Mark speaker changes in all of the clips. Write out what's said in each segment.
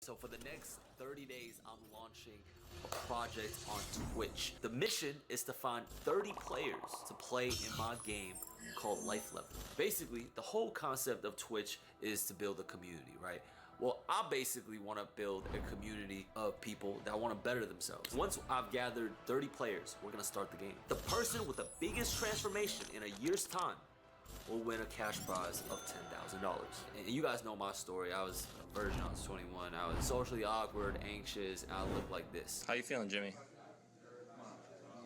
Speaker 1: So for the next 30 days, I'm launching a project on Twitch. The mission is to find 30 players to play in my game called Life Level. Basically, the whole concept of Twitch is to build a community, right? Well, I basically want to build a community of people that want to better themselves. Once I've gathered 30 players, we're going to start the game. The person with the biggest transformation in a year's time will win a cash prize of $10,000. And you guys know my story. I was a virgin, I was 21, I was socially awkward, anxious, and I looked like this.
Speaker 2: How you feeling, Jimmy?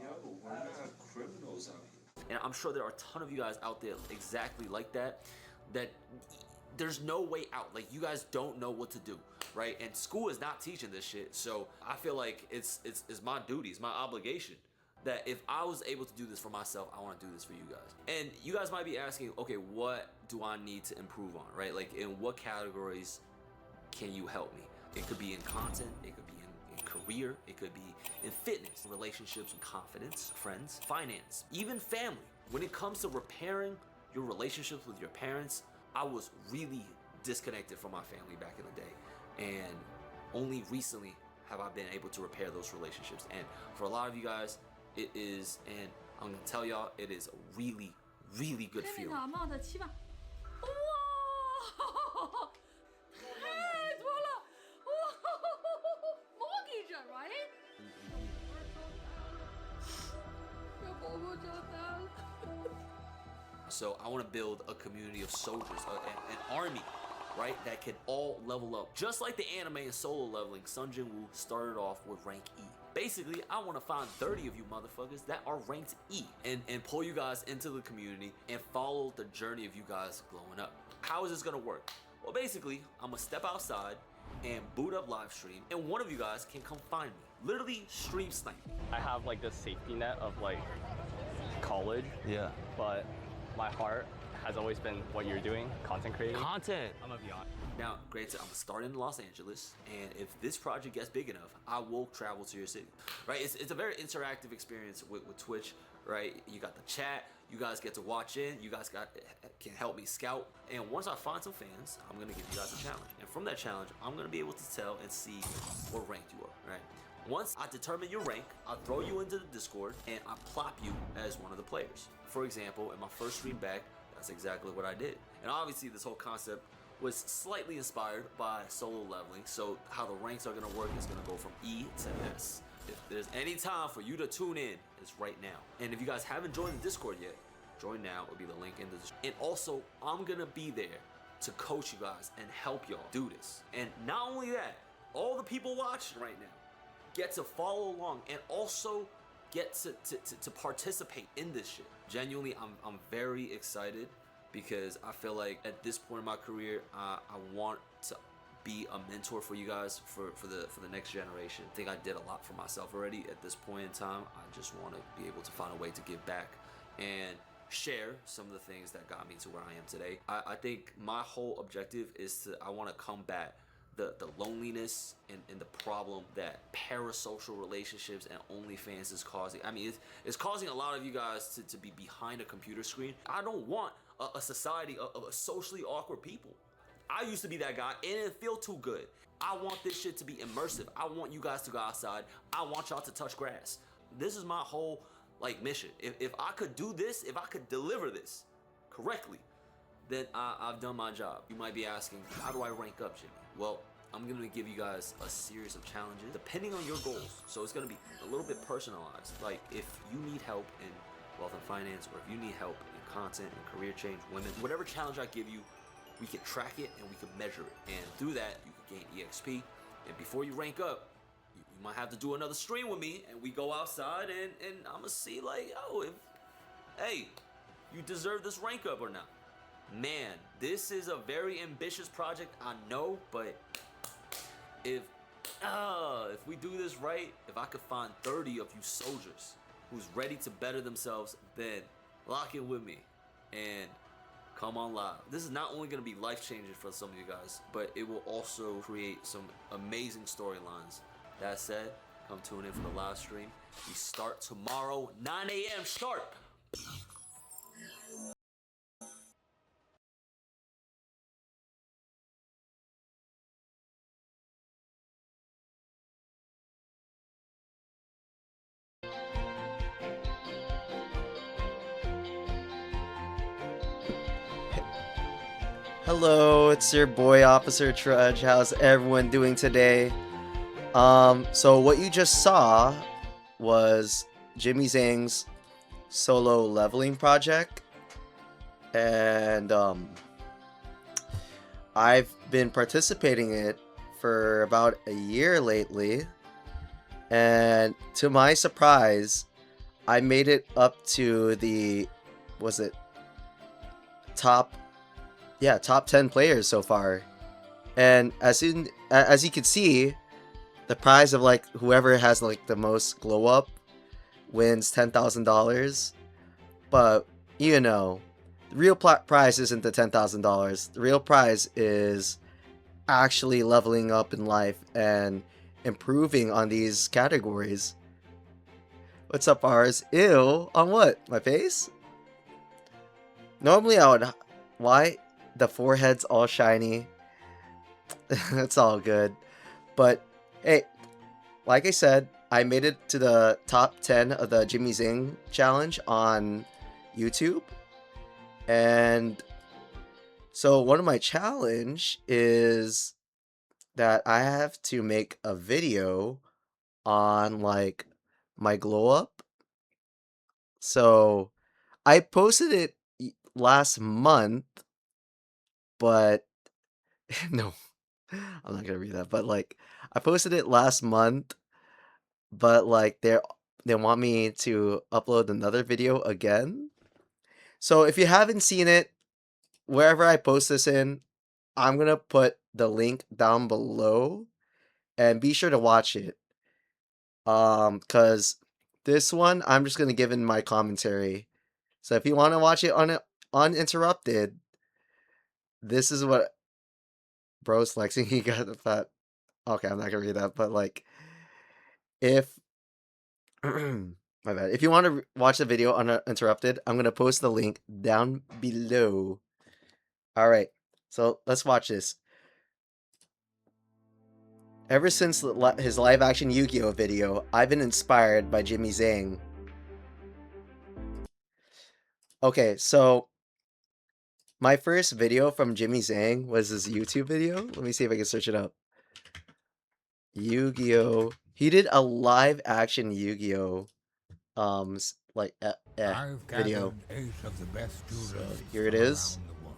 Speaker 3: Yo, we're not criminals out here.
Speaker 1: And I'm sure there are a ton of you guys out there exactly like that there's no way out. Like, you guys don't know what to do, right? And school is not teaching this shit. So I feel like it's my duty, it's my obligation, that if I was able to do this for myself, I want to do this for you guys. And you guys might be asking, okay, what do I need to improve on, right? Like, in what categories can you help me? It could be in content, it could be in career, it could be in fitness, relationships and confidence, friends, finance, even family. When it comes to repairing your relationships with your parents, I was really disconnected from my family back in the day. And only recently have I been able to repair those relationships. And for a lot of you guys, it is, and I'm gonna tell y'all, it is a really, really good feeling.
Speaker 4: 太多了，mortgage right？ 要宝宝长大了。
Speaker 1: So I want to build a community of soldiers, an army, right, that can all level up. Just like the anime and solo leveling, Sun Jin-woo started off with rank E. Basically, I want to find 30 of you motherfuckers that are ranked E and pull you guys into the community and follow the journey of you guys glowing up. How is this gonna work? Well, basically, I'm gonna step outside and boot up live stream, and one of you guys can come find me. Literally stream snipe me.
Speaker 2: I have like this safety net of like college.
Speaker 5: Yeah.
Speaker 2: But my heart has always been what you're doing, content creating.
Speaker 5: Content.
Speaker 2: I'm a beyond.
Speaker 1: Now, granted, I'm gonna start in Los Angeles, and if this project gets big enough, I will travel to your city, right? It's a very interactive experience with Twitch, right? You got the chat, you guys get to watch in, you guys can help me scout, and once I find some fans, I'm gonna give you guys a challenge, and from that challenge, I'm gonna be able to tell and see what rank you are, right? Once I determine your rank, I'll throw you into the Discord, and I plop you as one of the players. For example, in my first stream back, that's exactly what I did. And obviously, this whole concept was slightly inspired by solo leveling. So how the ranks are gonna work is gonna go from E to S. If there's any time for you to tune in, it's right now. And if you guys haven't joined the Discord yet, join now. It'll be the link in the description. And also, I'm gonna be there to coach you guys and help y'all do this. And not only that, all the people watching right now get to follow along and also get to participate in this shit. Genuinely, I'm very excited, because I feel like at this point in my career, I want to be a mentor for you guys for the next generation. I think I did a lot for myself already at this point in time. I just want to be able to find a way to give back and share some of the things that got me to where I am today. I think my whole objective is I want to combat the loneliness and the problem that parasocial relationships and OnlyFans is causing. I mean, it's causing a lot of you guys to be behind a computer screen. I don't want a society of socially awkward people. I used to be that guy, and it didn't feel too good. I want this shit to be immersive. I want you guys to go outside. I want y'all to touch grass. This is my whole mission. If I could do this, if I could deliver this correctly, then I've done my job. You might be asking, how do I rank up, Jimmy? Well, I'm gonna give you guys a series of challenges depending on your goals. So it's gonna be a little bit personalized. Like, if you need help in wealth and finance, or if you need help in content and career change, women, whatever challenge I give you, we can track it and we can measure it. And through that, you can gain EXP. And before you rank up, you might have to do another stream with me, and we go outside and I'm gonna see like, oh, hey, you deserve this rank up or not. Man, this is a very ambitious project, I know, but if we do this right, if I could find 30 of you soldiers who's ready to better themselves, then lock in with me and come on live. This is not only gonna be life-changing for some of you guys, but it will also create some amazing storylines. That said, come tune in for the live stream. We start tomorrow, 9 a.m. sharp.
Speaker 5: Hello, it's your boy Officer Trudge. How's everyone doing today? So what you just saw was Jimmy Zhang's solo leveling project, and I've been participating in it for about a year lately, and to my surprise, I made it up to the, was it top, yeah, top 10 players so far. And as you can see, the prize of like whoever has like the most glow up wins $10,000. But you know, the real prize isn't the $10,000. The real prize is actually leveling up in life and improving on these categories. What's up, Rs? Ew, on what? My face? Normally I would. Why? The forehead's all shiny. That's all good. But hey, like I said, I made it to the top 10 of the Jimmy Zhang challenge on YouTube. And so one of my challenge is that I have to make a video on like my glow up. So I posted it last month, but no, I'm not gonna read that. But like I posted it last month, but like they want me to upload another video again. So if you haven't seen it, wherever I post this in, I'm gonna put the link down below, and be sure to watch it. Cause this one I'm just gonna give in my commentary. So if you want to watch it uninterrupted, this is what bro's flexing. He got the fat. Okay, I'm not gonna read that, but like if my bad. If you want to watch the video uninterrupted, I'm gonna post the link down below. All right, so let's watch this. Ever since his live-action Yu-Gi-Oh video, I've been inspired by Jimmy Zhang. Okay, so my first video from Jimmy Zhang was his YouTube video. Let me see if I can search it up. Yu-Gi-Oh! He did a live-action Yu-Gi-Oh! Like video.
Speaker 6: 8 of the best
Speaker 5: So
Speaker 6: jewelers
Speaker 5: here it is.
Speaker 6: around the world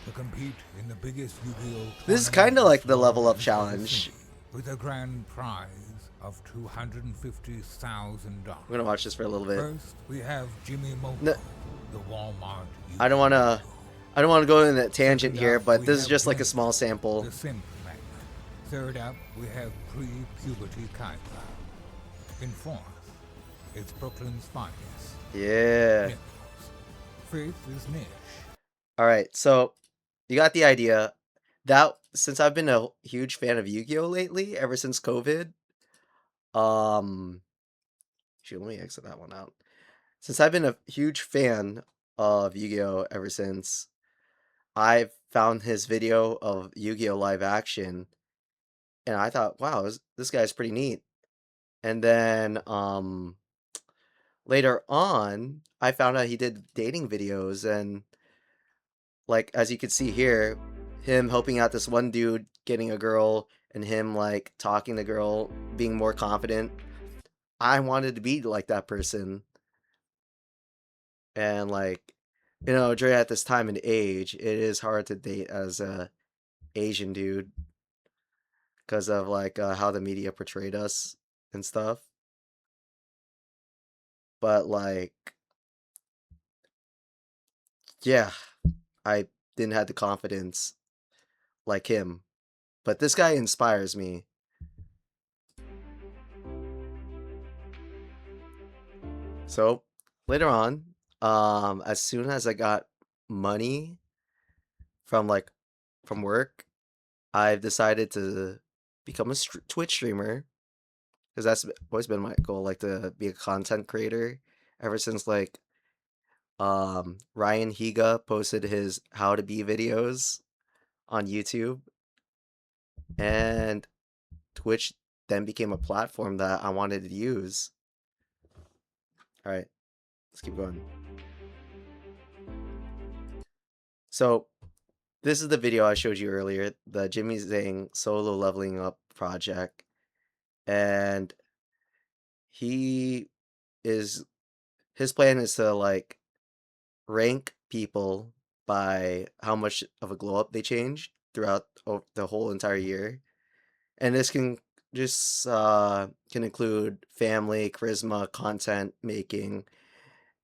Speaker 6: to compete in the biggest Yu-Gi-Oh!
Speaker 5: This is kind of like the
Speaker 6: tournament
Speaker 5: level up
Speaker 6: in
Speaker 5: challenge.
Speaker 6: City, with a grand prize of $250,000.
Speaker 5: We're gonna watch this for a little bit.
Speaker 6: First, we have Jimmy Moto,
Speaker 5: No,
Speaker 6: the Walmart.
Speaker 5: I don't want to go in that tangent here,
Speaker 6: Up,
Speaker 5: but
Speaker 6: we
Speaker 5: this is
Speaker 6: have
Speaker 5: just like a
Speaker 6: Blink,
Speaker 5: small sample.
Speaker 6: the Simp Magnet. Third up, we have pre-puberty Kyla. In fourth, it's Brooklyn's finest.
Speaker 5: Yeah.
Speaker 6: Nichols. Fifth is Nish.
Speaker 5: All right, so you got the idea. That since I've been a huge fan of Yu-Gi-Oh lately, ever since COVID. Shoot, let me exit that one out. Since I've been a huge fan of Yu-Gi-Oh ever since, I've found his video of Yu-Gi-Oh live action, and I thought, wow, this guy's pretty neat. And then later on, I found out he did dating videos, and like as you can see here, him helping out this one dude getting a girl, and him like talking to the girl, being more confident. I wanted to be like that person. And like, you know, during at this time and age, it is hard to date as a Asian dude because of like how the media portrayed us and stuff. But like, yeah, I didn't have the confidence like him. But this guy inspires me. So later on, as soon as I got money from from work, I've decided to become a Twitch streamer, because that's always been my goal, like to be a content creator ever since like Ryan Higa posted his how to be videos on YouTube, and Twitch then became a platform that I wanted to use. All right, let's keep going. So this is the video I showed you earlier, the Jimmy Zhang Solo leveling up project, and he is his plan is to like rank people by how much of a glow up they change throughout the whole entire year, and this can just can include family, charisma, content making,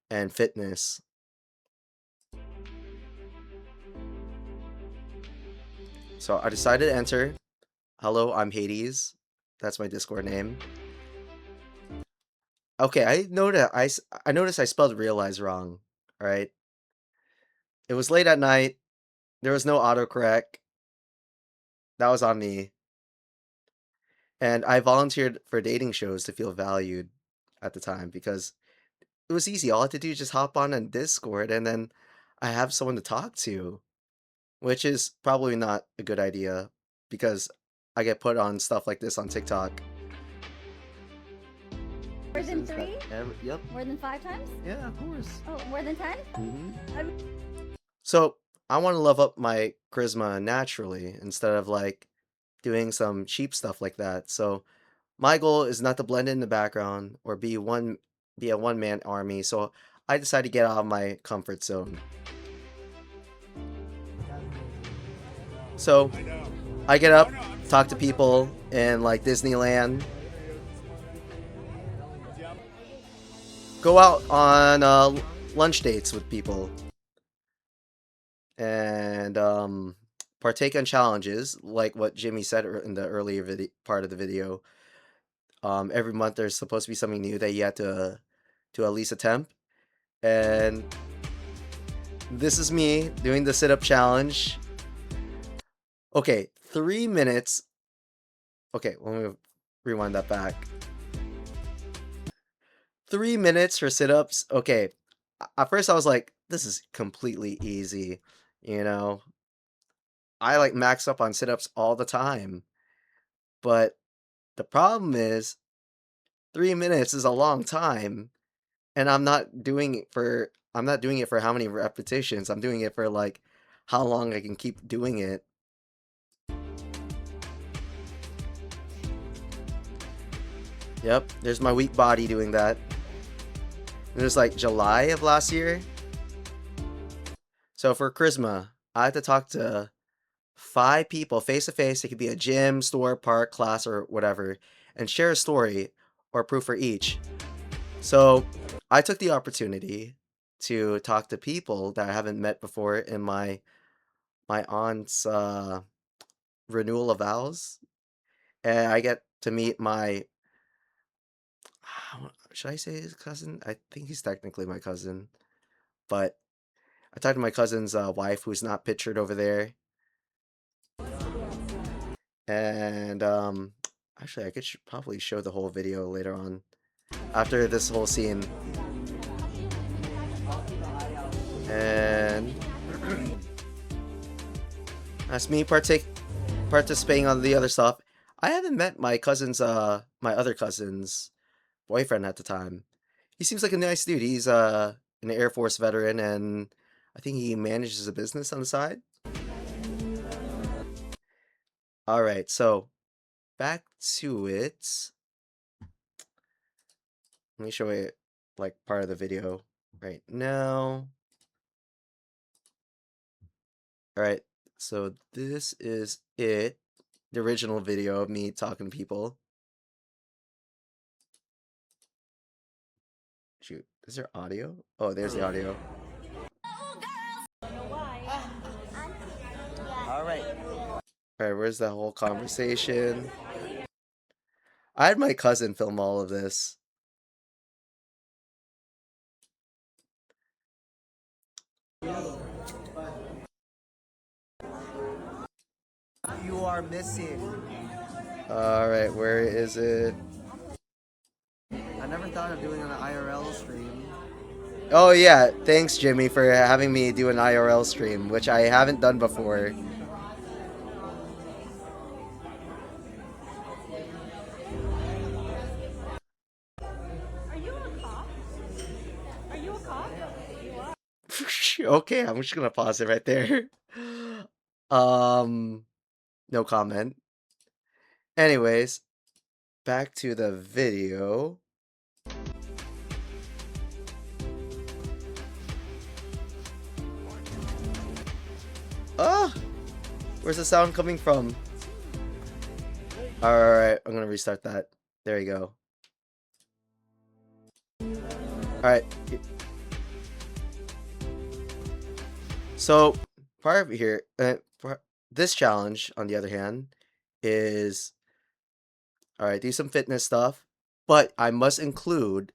Speaker 5: and fitness. So I decided to enter. Hello, I'm Hades. That's my Discord name. Okay, I noticed I spelled realize wrong. All right. It was late at night. There was no autocorrect. That was on me. And I volunteered for dating shows to feel valued at the time because it was easy. All I had to do is just hop on Discord and then I have someone to talk to, which is probably not a good idea because I get put on stuff like this on TikTok.
Speaker 7: More than 3?
Speaker 5: Yep.
Speaker 7: More than 5 times?
Speaker 5: Yeah, of course.
Speaker 7: Oh, more than 10?
Speaker 5: So I want to level up my charisma naturally instead of like doing some cheap stuff like that. So my goal is not to blend in the background or be a one-man army. So I decided to get out of my comfort zone. So I get up, talk to people in like Disneyland, go out on lunch dates with people, and partake in challenges like what Jimmy said in the earlier part of the video. Every month there's supposed to be something new that you have to at least attempt, and this is me doing the sit-up challenge. Okay, 3 minutes. Okay, let me rewind that back. 3 minutes for sit-ups. Okay, at first I was like, this is completely easy, you know. I like max up on sit-ups all the time. But the problem is 3 minutes is a long time, and I'm not doing it for how many repetitions. I'm doing it for like how long I can keep doing it. Yep, there's my weak body doing that. It was like July of last year. So for charisma, I had to talk to 5 people face to face. It could be a gym, store, park, class, or whatever, and share a story or proof for each. So I took the opportunity to talk to people that I haven't met before in my aunt's renewal of vows, and I get to meet my should I say his cousin? I think he's technically my cousin, but I talked to my cousin's wife, who's not pictured over there, and actually I could probably show the whole video later on after this whole scene. And that's me participating on the other stuff. I haven't met my other cousin's boyfriend at the time. He seems like a nice dude. He's an Air Force veteran, and I think he manages a business on the side. All right, so back to it. Let me show you like part of the video right now. All right, so this is it, the original video of me talking to people. Shoot, is there audio? Oh, there's the audio.
Speaker 7: All right.
Speaker 5: Alright, where's that whole conversation? I had my cousin film all of this.
Speaker 8: You are missing.
Speaker 5: Alright, where is it?
Speaker 8: I never thought of doing an IRL stream.
Speaker 5: Oh yeah, thanks Jimmy for having me do an IRL stream, which I haven't done before.
Speaker 7: Are you a cop? Are you a cop?
Speaker 5: Okay, I'm just gonna pause it right there. No comment. Anyways, back to the video. Ah! Where's the sound coming from? Alright, I'm gonna restart that. There you go. Alright. So, part of here, this challenge, on the other hand, is alright, do some fitness stuff, but I must include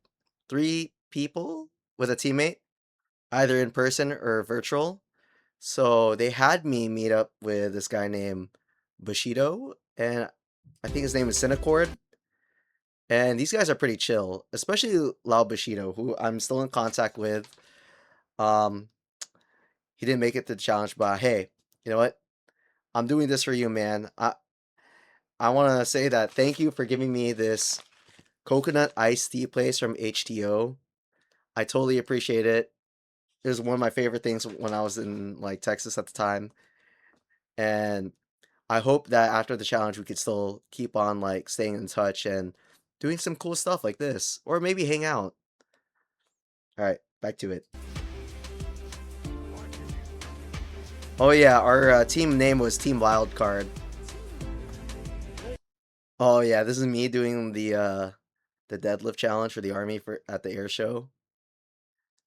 Speaker 5: 3 people with a teammate, either in person or virtual. So they had me meet up with this guy named Bushido, and I think his name is Cinecord. And these guys are pretty chill, especially Lao Bushido, who I'm still in contact with. Um, he didn't make it to the challenge, but hey, you know what? I'm doing this for you, man. I want to say that thank you for giving me this coconut iced tea place from HTO. I totally appreciate it. It was one of my favorite things when I was in like Texas at the time, and I hope that after the challenge we could still keep on like staying in touch and doing some cool stuff like this, or maybe hang out. All right, back to it. Oh yeah, our team name was Team Wildcard. Oh yeah, this is me doing the deadlift challenge for the army for at the air show.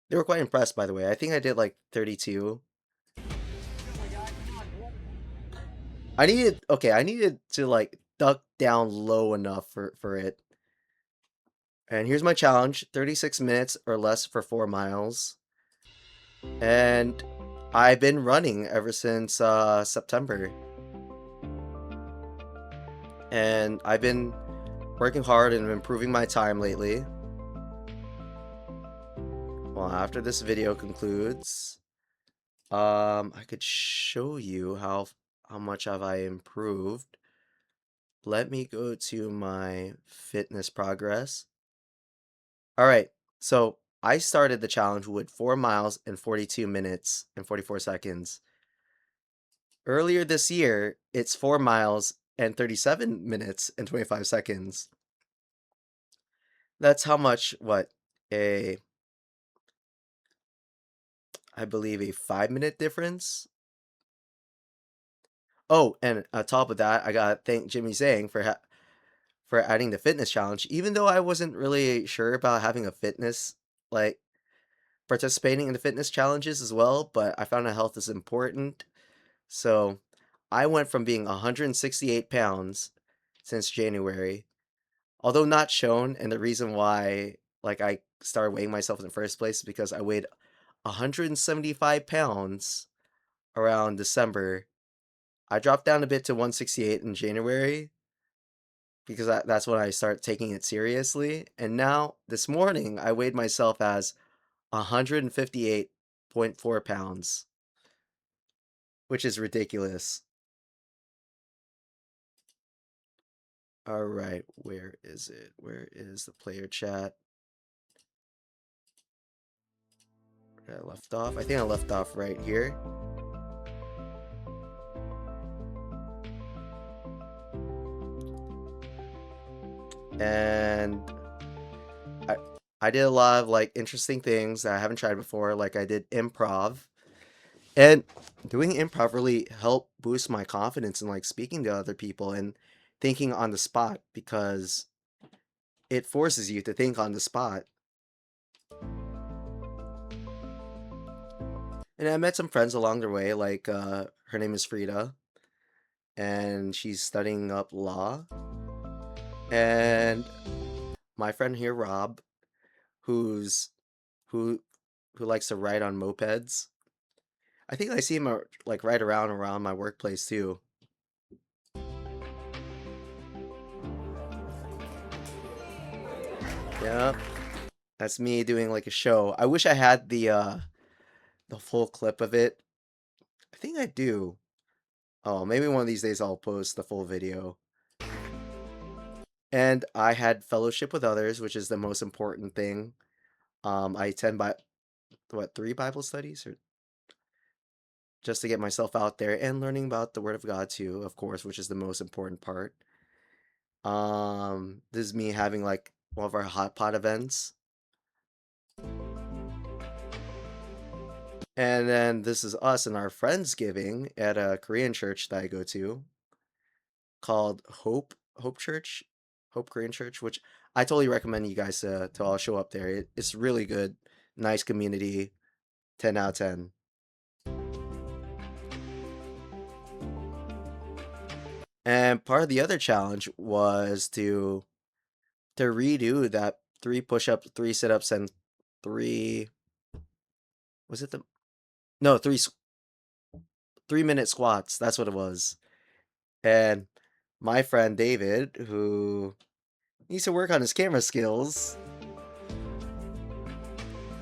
Speaker 5: They were quite impressed, by the way. I think I did like 32. I needed to like duck down low enough for it. And here's my challenge, 36 minutes or less for 4 miles. And I've been running ever since September. And I've been working hard and improving my time lately. Well, after this video concludes, I could show you how much have I improved. Let me go to my fitness progress. All right, so I started the challenge with 4 miles and 42 minutes and 44 seconds. Earlier this year, it's 4 miles and 37 minutes and 25 seconds. That's how much, I believe a 5-minute difference. Oh, and on top of that, I gotta thank Jimmy Zhang for adding the fitness challenge, even though I wasn't really sure about having a fitness, like, participating in the fitness challenges as well, but I found that health is important. So I went from being 168 pounds since January, although not shown, and the reason why like I started weighing myself in the first place is because I weighed 175 pounds around December. I dropped down a bit to 168 in January because that's when I started taking it seriously. And now this morning I weighed myself as 158.4 pounds, which is ridiculous. All right, where is it? Where is the player chat? Where did I left off? I think I left off right here. And I did a lot of like interesting things that I haven't tried before. Like I did improv, and doing improv really helped boost my confidence in like speaking to other people and thinking on the spot, because it forces you to think on the spot. And I met some friends along the way, like her name is Frida, and she's studying up law. And my friend here, Rob, who's who who likes to ride on mopeds. I think I see him like right around my workplace too. Yeah, that's me doing like a show. I wish I had the full clip of it. I think I do. Oh, maybe one of these days I'll post the full video. And I had fellowship with others, which is the most important thing. I attend by 3 Bible studies, or just to get myself out there and learning about the Word of God too, of course, which is the most important part. This is me having like one of our hot pot events. And then this is us and our Friendsgiving at a Korean church that I go to called Hope Church, Hope Korean Church, which I totally recommend you guys to all show up there. It's really good, nice community, 10 out of 10. And part of the other challenge was to redo that 3 push-ups, 3 sit-ups, and 3 was it the no 3-minute squats. That's what it was. And my friend David, who needs to work on his camera skills,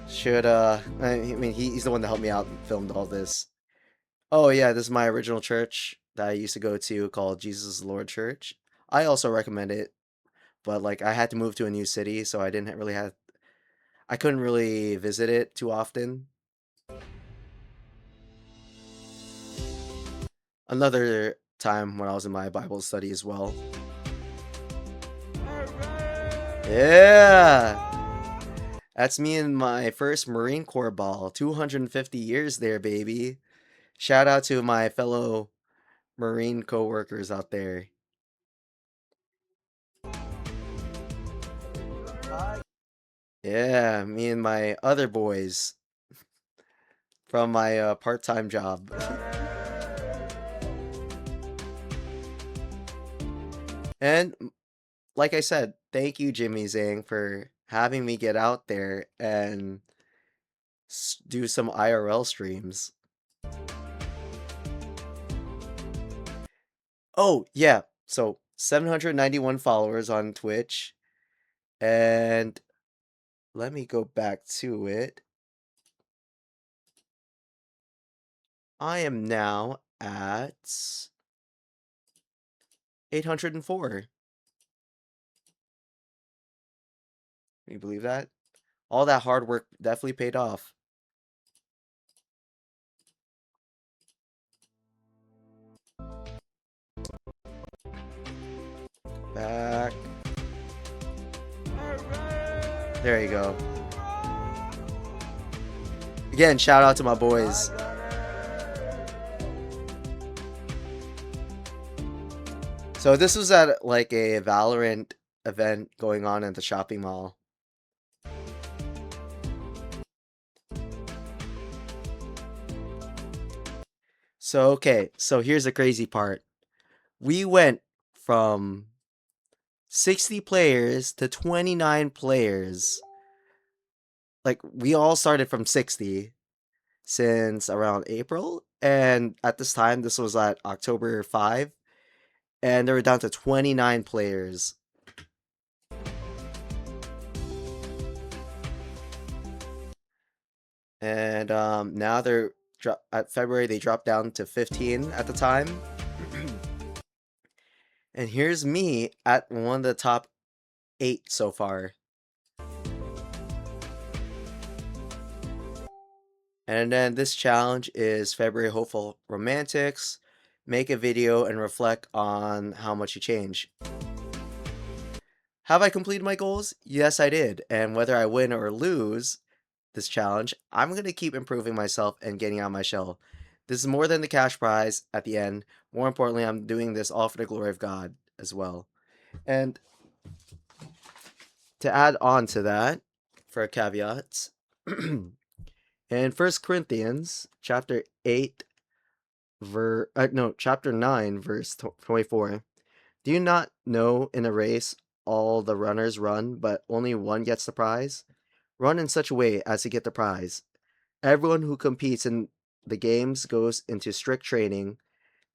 Speaker 5: should I mean he's the one that helped me out and filmed all this. Oh yeah, this is my original church that I used to go to called Jesus Lord Church. I also recommend it, but like I had to move to a new city, so I couldn't really visit it too often. Another time when I was in my Bible study as well. Yeah! That's me in my first Marine Corps ball. 250 years there, baby. Shout out to my fellow Marine co-workers out there. Yeah, me and my other boys from my part-time job. And like I said, thank you, Jimmy Zhang, for having me get out there and do some IRL streams. Oh, yeah. So 791 followers on Twitch. And let me go back to it. I am now at 804. Can you believe that? All that hard work definitely paid off. Back. There you go. Again, shout out to my boys. So this was at like a Valorant event going on at the shopping mall. So okay, so here's the crazy part. We went from 60 players to 29 players. Like we all started from 60 since around April, and at this time this was at October 5, and they were down to 29 players. And now they're at February they dropped down to 15 at the time. And here's me at one of the top 8 so far. And then this challenge is February Hopeful Romantics. Make a video and reflect on how much you change. Have I completed my goals? Yes, I did. And whether I win or lose this challenge, I'm going to keep improving myself and getting out of my shell. This is more than the cash prize at the end. More importantly, I'm doing this all for the glory of God as well. And to add on to that, for a caveat, in 1 Corinthians chapter 8, chapter 9, verse 24, do you not know in a race all the runners run, but only one gets the prize? Run in such a way as to get the prize. Everyone who competes in the games goes into strict training.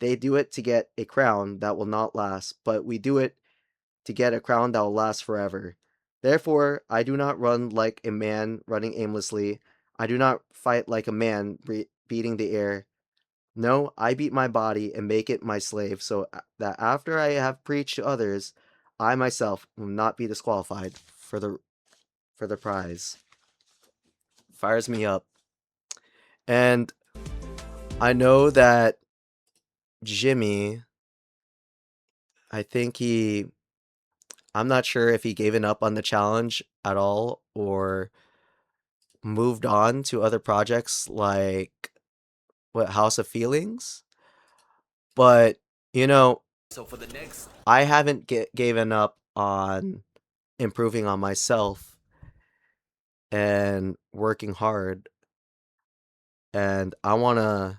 Speaker 5: They do it to get a crown that will not last, but we do it to get a crown that will last forever. Therefore, I do not run like a man running aimlessly. I do not fight like a man beating the air. No, I beat my body and make it my slave, so that after I have preached to others, I myself will not be disqualified for the prize. Fires me up. And I know that Jimmy, I think I'm not sure if he given up on the challenge at all or moved on to other projects like what House of Feelings. But, you know,
Speaker 1: So for the next,
Speaker 5: I haven't given up on improving on myself and working hard. And I want to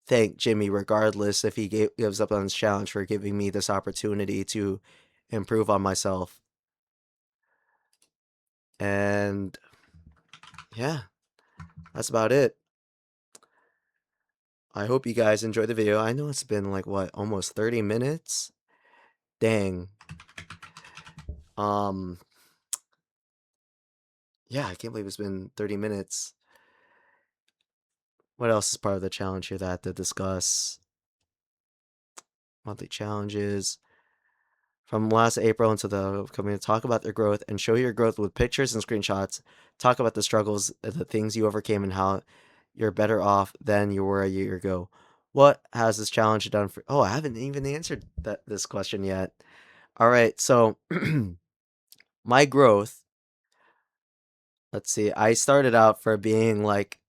Speaker 5: thank Jimmy, regardless if he gives up on his challenge, for giving me this opportunity to improve on myself. And yeah, that's about it. I hope you guys enjoyed the video. I know it's been like what, almost 30 minutes? Dang. Um yeah, I can't believe it's been 30 minutes. What else is part of the challenge here that I have to discuss? Monthly challenges. From last April into the upcoming, talk about their growth and show your growth with pictures and screenshots. Talk about the struggles, the things you overcame, and how you're better off than you were a year ago. What has this challenge done for? Oh, I haven't even answered this question yet. All right, so my growth. Let's see. I started out for being like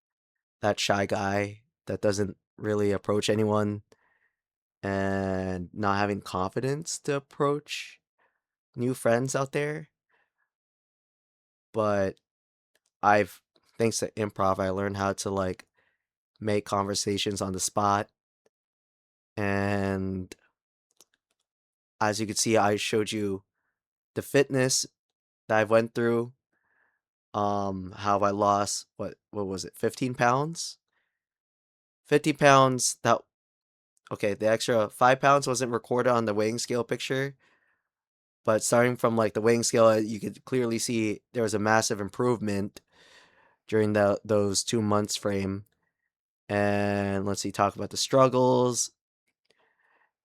Speaker 5: that shy guy that doesn't really approach anyone and not having confidence to approach new friends out there. But I've, thanks to improv, I learned how to like make conversations on the spot. And as you can see, I showed you the fitness that I went through. How I lost what was it, 15 pounds? 50 pounds. That okay, the extra 5 pounds wasn't recorded on the weighing scale picture, but starting from like the weighing scale, you could clearly see there was a massive improvement during those 2 months frame. And let's see, talk about the struggles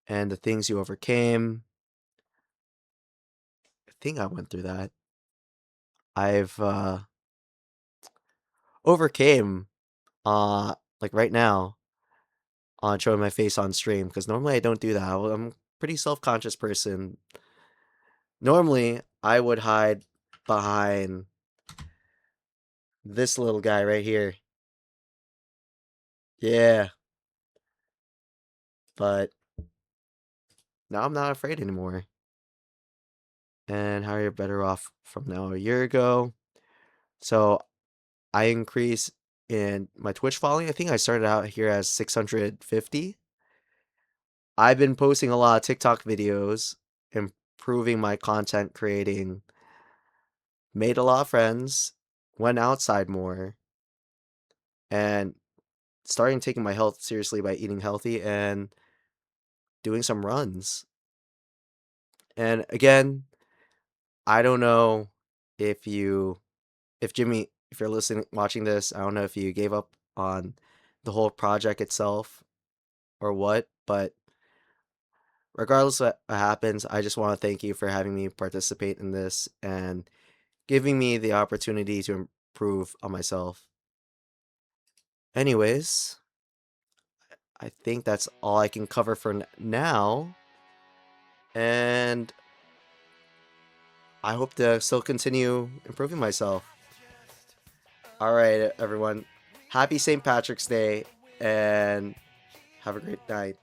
Speaker 5: and the things you overcame. I think I went through that. I've overcame like right now on showing my face on stream, because normally I don't do that. I'm a pretty self-conscious person. Normally I would hide behind this little guy right here. Yeah. But now I'm not afraid anymore. And how you're better off from now a year ago. So I increased in my Twitch following. I think I started out here as 650. I've been posting a lot of TikTok videos, improving my content creating, made a lot of friends, went outside more, and starting taking my health seriously by eating healthy and doing some runs. And again, I don't know if Jimmy, if you're listening, watching this, I don't know if you gave up on the whole project itself or what, but regardless of what happens, I just want to thank you for having me participate in this and giving me the opportunity to improve on myself. Anyways, I think that's all I can cover for now. And I hope to still continue improving myself. All right, everyone. Happy St. Patrick's Day and have a great night.